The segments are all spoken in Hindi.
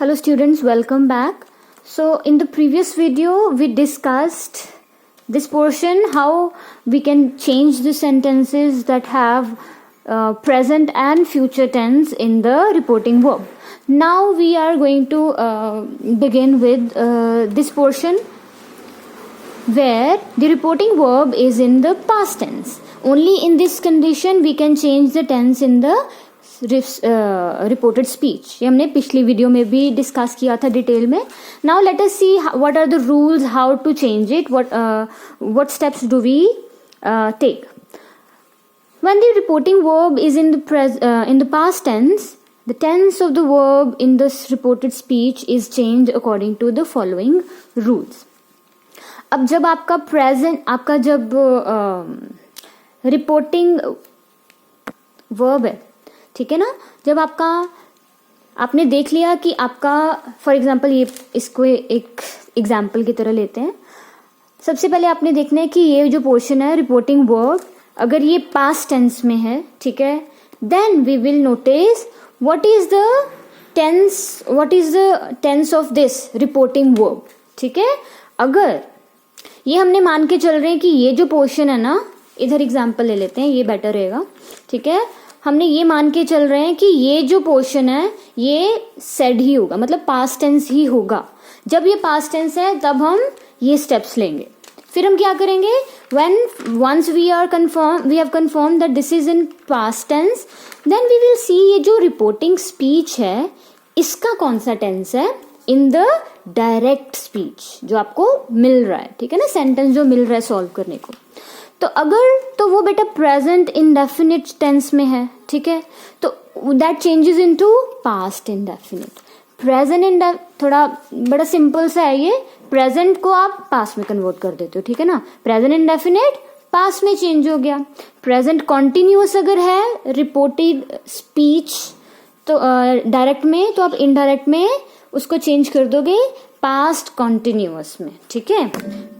Hello students, welcome back. So in the previous video we discussed this portion, how we can change the sentences that have present and future tense in the reporting verb. Now we are going to begin with this portion where the reporting verb is in the past tense. Only in this condition we can change the tense in the reported speech. ये हमने पिछली वीडियो में भी डिस्कस किया था डिटेल में. Now let us see what are the rules, how to change it, what steps do we take. When the reporting verb is in the past tense, the tense of the verb in this reported speech is changed according to the following rules. अब जब आपका present, आपका जब रिपोर्टिंग वर्ब है, ठीक है ना, जब आपने देख लिया कि आपका, फॉर एग्जाम्पल ये इसको एक एग्जाम्पल की तरह लेते हैं. सबसे पहले आपने देखना है कि ये जो पोर्शन है रिपोर्टिंग वर्ब, अगर ये पास्ट टेंस में है, ठीक है, then we will notice what is the tense of this reporting verb. ठीक है, अगर ये हमने मान के चल रहे हैं कि ये जो पोर्शन है ना, इधर एग्जाम्पल ले लेते हैं, ये बेटर रहेगा. ठीक है, हमने ये मान के चल रहे हैं कि ये जो पोर्शन है ये सेड ही होगा, मतलब पास्ट टेंस ही होगा. जब ये पास्ट टेंस है तब हम ये स्टेप्स लेंगे. फिर हम क्या करेंगे, when once we have confirm that this is in past tense, then we will see ये जो रिपोर्टिंग स्पीच है इसका कौन सा टेंस है इन द डायरेक्ट स्पीच जो आपको मिल रहा है. ठीक है ना, सेंटेंस जो मिल रहा है सॉल्व करने को. तो अगर तो वो बेटा प्रेजेंट इंडेफिनिट टेंस में है, ठीक है, तो that changes into past indefinite. Present थोड़ा बड़ा सिंपल सा है ये, प्रेजेंट को आप पास्ट में कन्वर्ट कर देते हो. ठीक है ना, प्रेजेंट इंडेफिनिट पास्ट में चेंज हो गया. प्रेजेंट कॉन्टिन्यूअस अगर है रिपोर्टेड स्पीच तो डायरेक्ट में, तो आप इनडायरेक्ट में उसको चेंज कर दोगे पास्ट कॉन्टिन्यूअस में. ठीक है,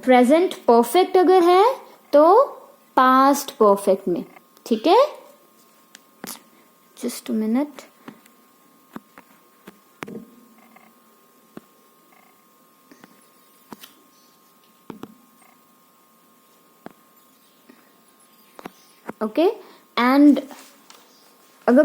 प्रेजेंट परफेक्ट अगर है तो पास्ट परफेक्ट में. ठीक है, just a minute. Okay, and अगर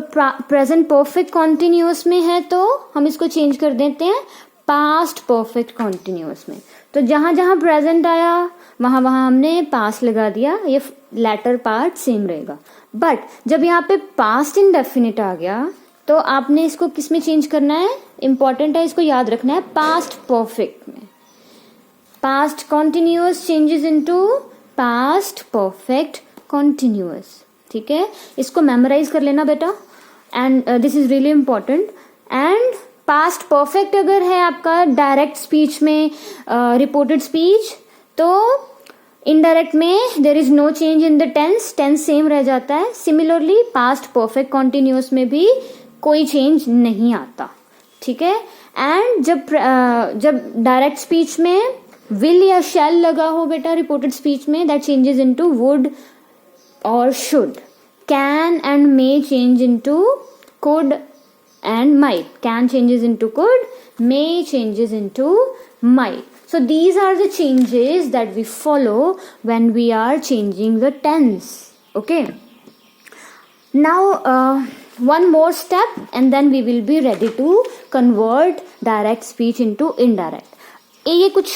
प्रेजेंट परफेक्ट कॉन्टिन्यूअस में है तो हम इसको चेंज कर देते हैं पास्ट परफेक्ट कॉन्टिन्यूअस में. तो जहां जहां प्रेजेंट आया वहां हमने पास्ट लगा दिया, ये लैटर पार्ट सेम रहेगा. बट जब यहाँ पे पास्ट इंडेफिनिट आ गया तो आपने इसको किस में चेंज करना है, इंपॉर्टेंट है, इसको याद रखना है, पास्ट परफेक्ट में. Past continuous changes into past perfect continuous. ठीक है, इसको मेमोराइज कर लेना बेटा, and this is really important. And past perfect अगर है आपका डायरेक्ट स्पीच में, रिपोर्टेड स्पीच, तो इनडायरेक्ट में there is no change in the tense same रह जाता है. सिमिलरली पास्ट परफेक्ट कॉन्टिन्यूअस में भी कोई चेंज नहीं आता. ठीक है, एंड जब डायरेक्ट स्पीच में विल या शैल लगा हो बेटा रिपोर्टेड स्पीच में, दैट चेंजेस इनटू वुड और should. Can and may change into could and might. Can changes into could, may changes into might. So these are the changes that we follow when we are changing the tense. Okay, now one more step and then we will be ready to convert direct speech into indirect. ये कुछ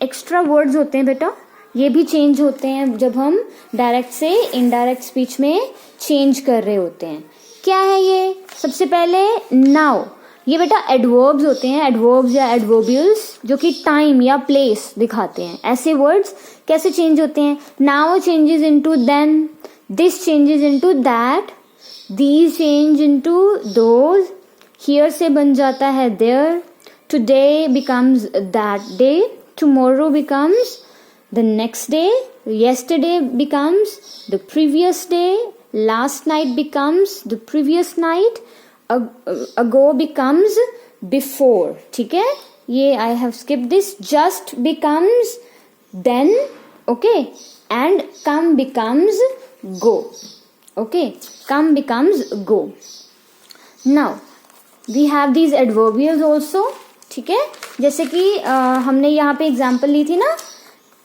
extra words होते हैं बेटा, ये भी change होते हैं जब हम direct से indirect speech में change कर रहे होते हैं. क्या है ये, सबसे पहले नाउ. ये बेटा एडवर्ब्स होते हैं, एडवर्ब्स या एडवर्बियल्स, जो कि टाइम या प्लेस दिखाते हैं. ऐसे वर्ड्स कैसे चेंज होते हैं, now changes into then, this changes into that, these change into those, here से बन जाता है there, today becomes that day, tomorrow becomes the next day, yesterday becomes the previous day, last night becomes the previous night, ago becomes before. ठीक है, ये I have skipped this. Just becomes then, okay, and come becomes go. Okay, come becomes go. Now we have these adverbials also. ठीक है, जैसे कि हमने यहाँ पे एग्जाम्पल ली थी ना,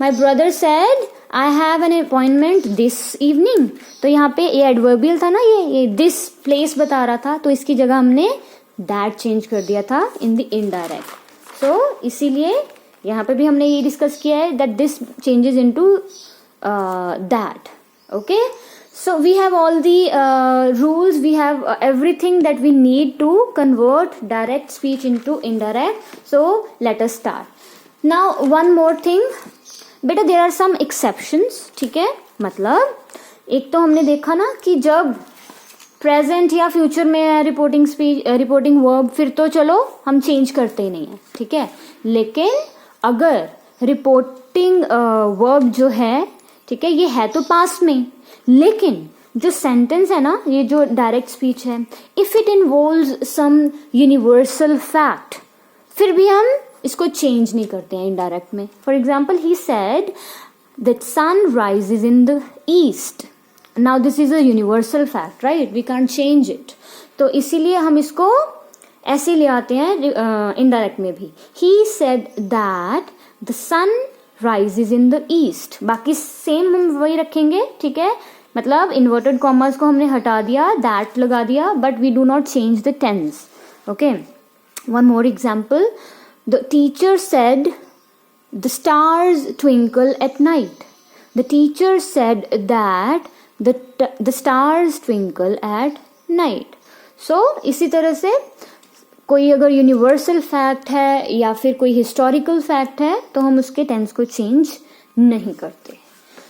my brother said I have an appointment this evening, तो यहाँ पे ये एडवर्बियल था ना, ये दिस प्लेस बता रहा था, तो इसकी जगह हमने दैट चेंज कर दिया था इन द इनडायरेक्ट. सो इसीलिए यहाँ पे भी हमने ये डिस्कस किया है that this changes into that. Okay, so we have all the rules, we have everything that we need to convert direct speech into indirect. So let us start. Now one more thing, बेटा there are some exceptions. ठीक है, मतलब एक तो हमने देखा ना कि जब प्रेजेंट या फ्यूचर में है रिपोर्टिंग स्पीच, रिपोर्टिंग वर्ब, फिर तो चलो हम चेंज करते ही नहीं है. ठीक है, लेकिन अगर रिपोर्टिंग वर्ब जो है, ठीक है, ये है तो पास्ट में, लेकिन जो सेंटेंस है ना, ये जो डायरेक्ट स्पीच है, if it involves some universal fact, फिर भी हम इसको चेंज नहीं करते हैं इनडायरेक्ट में. For example, he said that sun rises in the east. Now this is a universal fact, right, we can't change it. तो इसीलिए हम इसको ऐसे ले आते हैं इनडायरेक्ट में भी. He said that the sun rises in the east. बाकी सेम हम वही रखेंगे. ठीक है, मतलब इन्वर्टेड कॉमर्स को हमने हटा दिया, दैट लगा दिया, but we do not change the tense. Okay, one more example, the teacher said the stars twinkle at night. The teacher said that the stars twinkle at night. So इसी तरह से कोई अगर यूनिवर्सल फैक्ट है या फिर कोई हिस्टोरिकल फैक्ट है तो हम उसके टेंस को चेंज नहीं करते.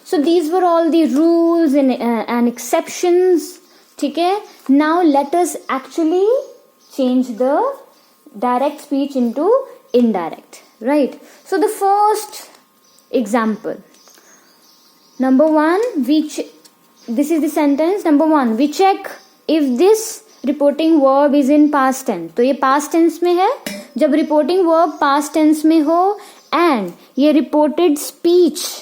So these were all the rules and exceptions. ठीक है, now let us actually change the direct speech into indirect, right? So the first example, number one, this is the sentence. Number one, we check if this reporting verb is in past tense. तो ये past tense में है. जब reporting verb past tense में हो and ये reported speech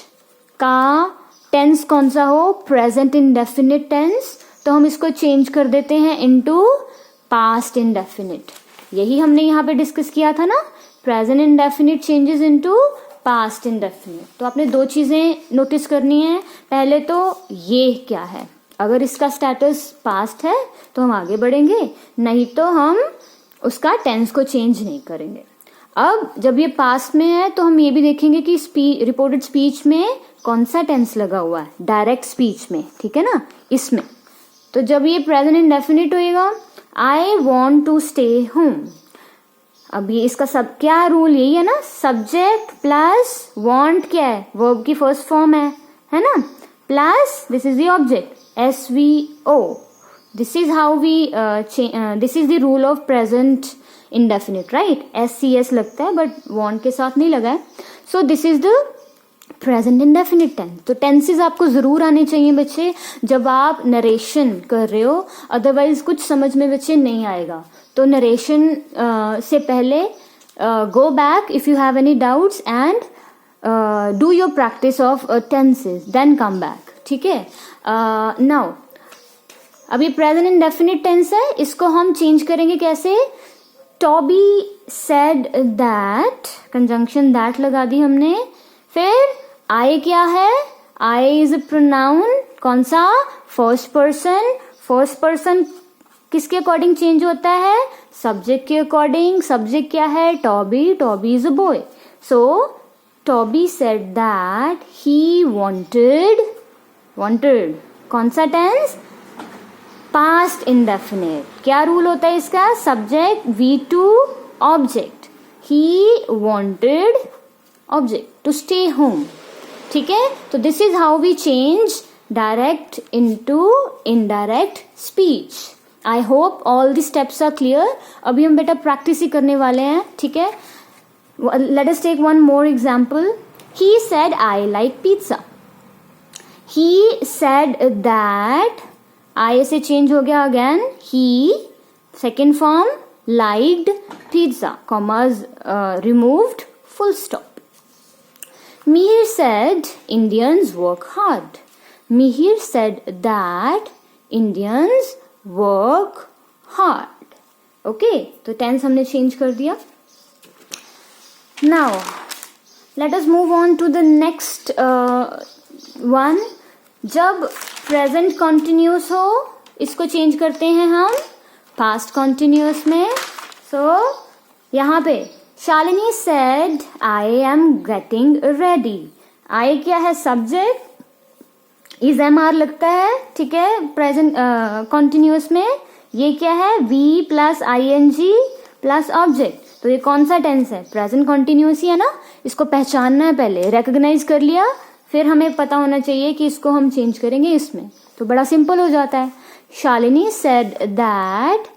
का टेंस कौन सा हो, प्रेजेंट इंडेफिनिट टेंस, तो हम इसको चेंज कर देते हैं इनटू पास्ट इंडेफिनिट. यही हमने यहाँ पे डिस्कस किया था ना, present indefinite changes into past indefinite. तो आपने दो चीजें नोटिस करनी है. पहले तो ये क्या है, अगर इसका स्टेटस पास्ट है तो हम आगे बढ़ेंगे, नहीं तो हम उसका टेंस को चेंज नहीं करेंगे. अब जब ये पास्ट में है तो हम ये भी देखेंगे कि रिपोर्टेड स्पीच में कौन सा टेंस लगा हुआ है, डायरेक्ट स्पीच में. ठीक है ना, इसमें. तो जब ये प्रेजेंट इंडेफिनिट होएगा, I want to stay home. अब ये इसका सब क्या रूल, यही है ना, सब्जेक्ट प्लस वॉन्ट क्या है, वर्ब की फर्स्ट फॉर्म है ना, plus this is the object, SVO. This is how we this is the rule of present indefinite, right. SCS लगता है बट वॉन्ट के साथ नहीं लगा है. So this is the present indefinite tense. तो टेंसेस आपको जरूर आने चाहिए बच्चे जब आप नरेशन कर रहे हो, अदरवाइज कुछ समझ में बच्चे नहीं आएगा. तो नरेशन से पहले go back if you have any doubts and do your practice of tenses, then come back. ठीक है, नाउ अब ये प्रेजेंट इंडेफिनिट टेंस है, इसको हम चेंज करेंगे कैसे. Toby said that, conjunction that लगा दी हमने. फिर आई क्या है, आई इज अ प्रोनाउन, कौन सा, फर्स्ट पर्सन. फर्स्ट पर्सन किसके अकॉर्डिंग चेंज होता है, सब्जेक्ट के अकॉर्डिंग. सब्जेक्ट क्या है, Toby. Toby is a boy. So Toby said that he wanted, कौन सा टेंस, पास्ट इंडेफिनिट. क्या रूल होता है इसका, subject V2 object. He wanted object to stay home. ठीक है, तो this is how we change direct into indirect speech. I hope all the steps are clear. अभी हम बेटा प्रैक्टिस ही करने वाले हैं. ठीक है, let us take one more example. He said I like pizza. He said that, I से चेंज हो गया again, he, second form, liked pizza, commas removed, full stop. Mihir said Indians work hard. Mihir said that Indians work hard. Okay, तो टेंस हमने चेंज कर दिया. Now let us move on to the next one. जब प्रेजेंट कॉन्टिन्यूस हो इसको चेंज करते हैं हम पास्ट कॉन्टिन्यूस में. सो यहाँ पे Shalini said I am getting ready. I क्या है? सब्जेक्ट. इज एम आर लगता है, ठीक है, प्रेजेंट कॉन्टिन्यूस में. ये क्या है? V plus I N G plus object. तो ये कौन सा टेंस है? प्रेजेंट कॉन्टिन्यूस ही है ना. इसको पहचानना है पहले, रिकॉग्नाइज कर लिया, फिर हमें पता होना चाहिए कि इसको हम चेंज करेंगे इसमें, तो बड़ा सिंपल हो जाता है. Shalini said that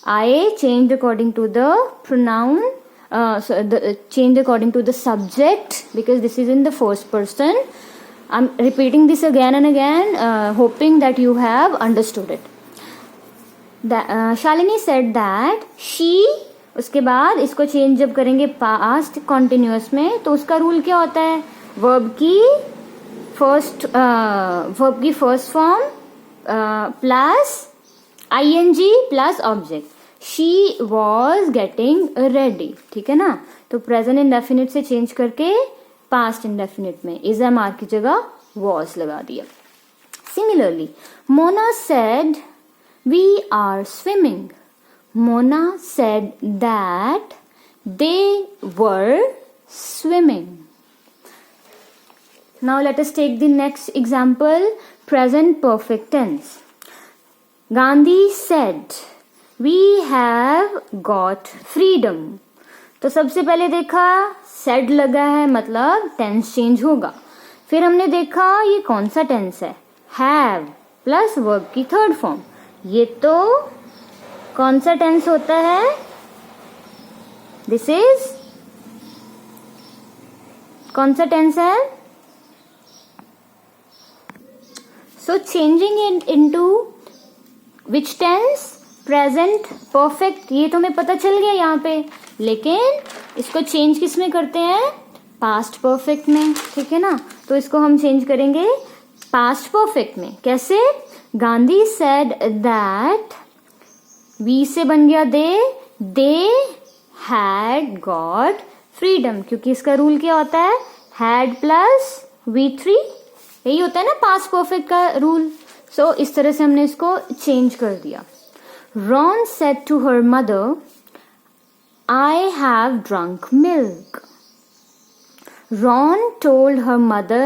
I change according to the pronoun, change according to the subject because this is in the first person. I'm repeating this again and again, hoping that you have understood it. Shalini said that she, उसके बाद इसको चेंज जब करेंगे पास्ट कॉन्टिन्यूअस में तो उसका रूल क्या होता है? वर्ब की first form plus ing plus object. She was getting ready, ठीक है ना. तो प्रेजेंट इंडेफिनिट से चेंज करके पास्ट इंडेफिनिट में इज एम आर की जगह वॉज लगा दिया. Similarly Mona said we are swimming. Mona said that they were swimming. Now let us take the next example, present perfect tense. Gandhi said We have got freedom. तो सबसे पहले देखा सेड लगा है मतलब टेंस चेंज होगा. फिर हमने देखा ये कौन सा टेंस है? हैव प्लस वर्ब की थर्ड फॉर्म. ये तो कौन सा टेंस होता है? दिस इज कौन सा टेंस है? So changing it into which tense? Present perfect. ये तो हमें पता चल गया यहाँ पे, लेकिन इसको चेंज किस में करते हैं? पास्ट परफेक्ट में, ठीक है ना. तो इसको हम चेंज करेंगे पास्ट परफेक्ट में. कैसे? गांधी सेड दैट, वी से बन गया दे हैड गॉट फ्रीडम, क्योंकि इसका रूल क्या होता है? Had plus V3. यही होता है ना पास्ट परफेक्ट का रूल. सो इस तरह से हमने इसको चेंज कर दिया. Ron said to her mother, I have drunk milk. Ron told her mother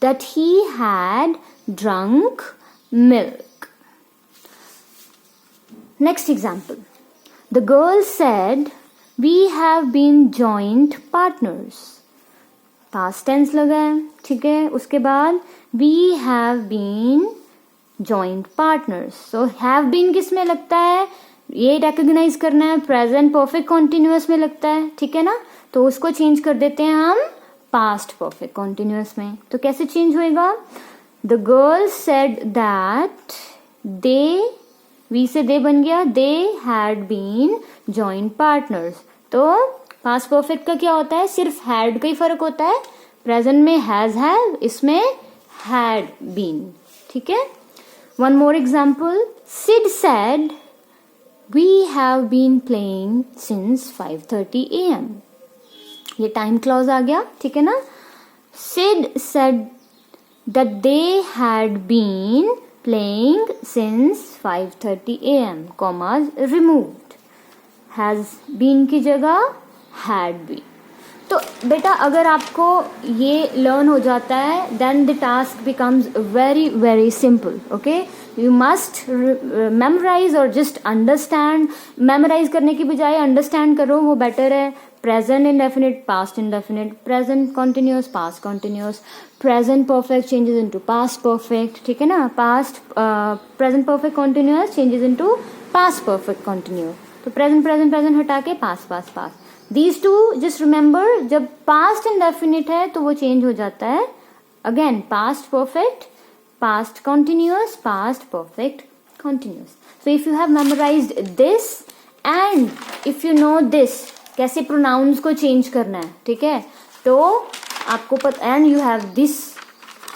that he had drunk milk. Next example. The girl said, we have been joint partners. Past tense लगा है, ठीक है. उसके बाद we have been joint partners. So have been किस में लगता है? ये रिकॉग्नाइज करना है. प्रेजेंट परफेक्ट कॉन्टिन्यूअस में लगता है, ठीक है ना. तो उसको चेंज कर देते हैं हम पास्ट परफेक्ट कॉन्टिन्यूअस में. तो कैसे चेंज होएगा? The girl said that they, we से दे बन गया, they had been joint partners. तो पास्ट परफेक्ट का क्या होता है? सिर्फ हैड का ही फर्क होता है. प्रेजेंट में हैज है, इसमें हैड बीन, ठीक है. One more example. Sid said, we have been playing since 5:30 a.m. ये टाइम क्लॉज आ गया, ठीक है ना. Sid said that they had been playing since 5:30 a.m. Commas removed. Has been की जगह had been. तो बेटा अगर आपको ये लर्न हो जाता है then the task becomes very very simple. Okay, you must memorize और जस्ट अंडरस्टैंड. मेमोराइज करने की बजाय अंडरस्टैंड करो, वो बेटर है. Present indefinite, past indefinite, present continuous, past continuous, present perfect changes into past perfect, ठीक है ना. Past present perfect continuous changes into past perfect continuous. तो प्रेजेंट प्रेजेंट प्रेजेंट हटा के past past past. These two just remember, जब past indefinite है तो वो change हो जाता है. Again, past perfect, past continuous, past perfect continuous. So if you have memorized this and if you know this, कैसे pronouns को change करना है, ठीक है, तो आपको पता, and you have this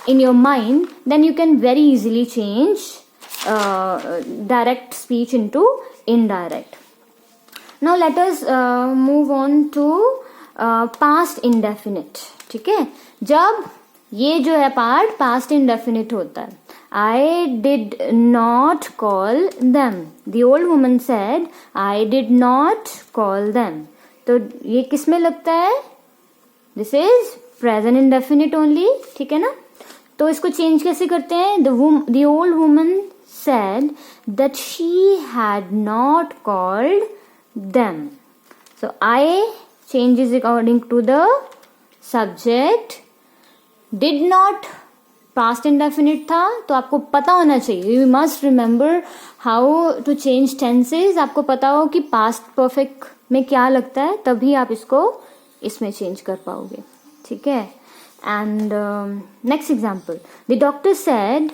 in your mind, then you can very easily change direct speech into indirect. Now let us move on to past indefinite, ठीक है, जब ये जो है पार्ट पास्ट इंडेफिनिट होता है. I did not call them. The old woman said, I did not call them. तो ये किस में लगता है? This is present indefinite only, ठीक है ना. तो इसको चेंज कैसे करते हैं? The old woman said that she had not called them. So I changes according to the subject. Did not past indefinite था, तो आपको पता होना चाहिए, you must remember how to change tenses. आपको पता हो कि पास्ट परफेक्ट में क्या लगता है, तभी आप इसको इसमें चेंज कर पाओगे, ठीक है. And next example, the doctor said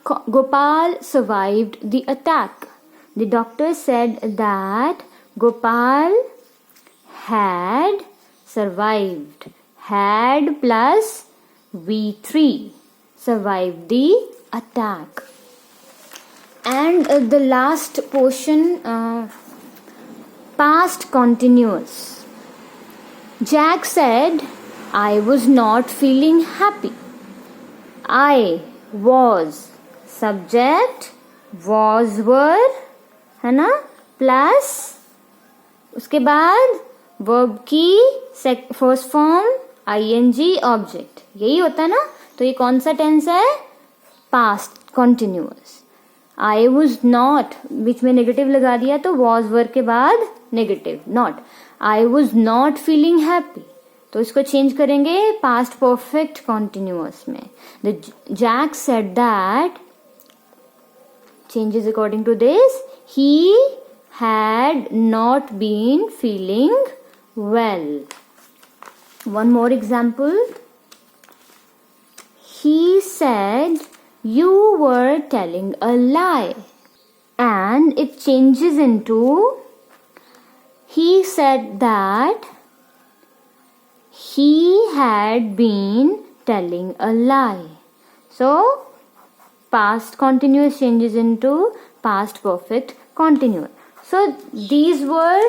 Gopal survived the attack. The doctor said that Gopal had survived, had plus V3 survived the attack. And the last portion, past continuous. Jack said, I was not feeling happy. I was, subject, was, were, है ना, प्लस उसके बाद verb की फर्स्ट फॉर्म ing ऑब्जेक्ट. यही होता है ना. तो ये कौन सा टेंस है? Past continuous. I was not, बीच में नेगेटिव लगा दिया तो वॉज वर्ब के बाद negative not. I was not feeling happy, तो इसको चेंज करेंगे पास्ट परफेक्ट कॉन्टिन्यूअस में. The Jack said that, changes according to this, he had not been feeling well. One more example, he said you were telling a lie, and it changes into he said that he had been telling a lie. So past continuous changes into past perfect continuous. So these were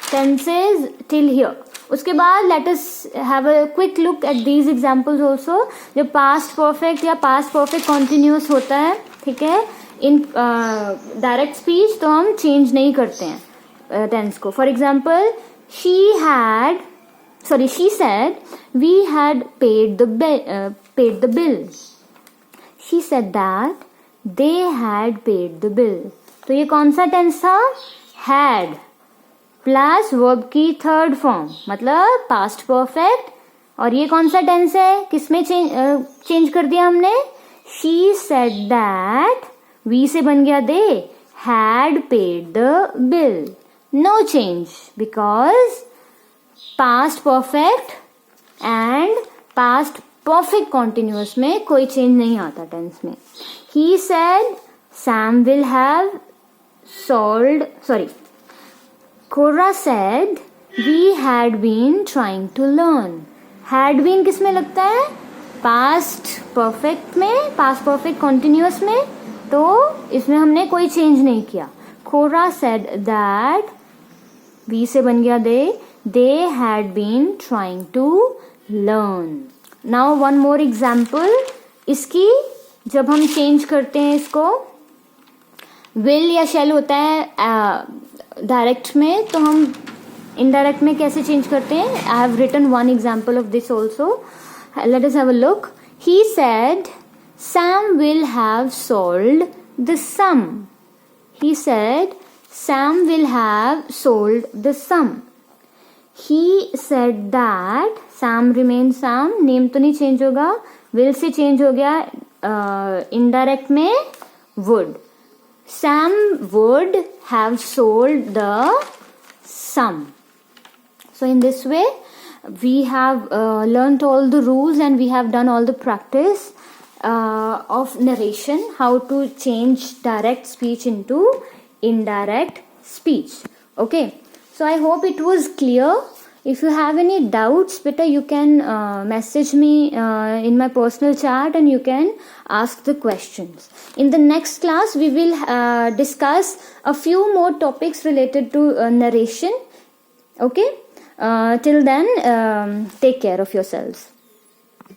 tenses till here. उसके बाद late us have a quick look at these examples also. जो पास्ट परफेक्ट या पास्ट परफेक्ट कॉन्टिन्यूस होता है, ठीक है, इन डायरेक्ट स्पीच तो हम चेंज नहीं करते हैं टेंस को. For example, she said we had paid the bill. She said that they had paid the bill. तो ये कौन सा टेंस था? हैड प्लस वर्ब की थर्ड फॉर्म, मतलब पास्ट परफेक्ट. और ये कौन सा टेंस है? किसमें चेंज कर दिया हमने? शी सेड दैट, वी से बन गया they, had paid the bill. No change, because past perfect and past perfect continuous में कोई चेंज नहीं आता टेंस में. He said Sam will have sold, Cora said we had been trying to learn. Had been किस में लगता है? Past perfect में, past perfect continuous में. तो इसमें हमने कोई चेंज नहीं किया. Cora said that, we से बन गया they had been trying to learn. Now one more example. इसकी जब हम चेंज करते हैं इसको, will या shall होता है डायरेक्ट में, तो हम इनडायरेक्ट में कैसे चेंज करते हैं? I have written one example of this also. Let us have a look. He said Sam will have sold the sum. He said Sam will have sold the sum. He said that, Sam remain Sam, name तो नहीं चेंज होगा, विल से चेंज हो गया इनडायरेक्ट में would. Sam would have sold the sum. So in this way we have learnt all the rules and we have done all the practice of narration, how to change direct speech into indirect speech. Okay, so I hope it was clear. If you have any doubts, beta, you can message me in my personal chat and you can ask the questions. In the next class, we will discuss a few more topics related to narration. Okay. Till then take care of your selves.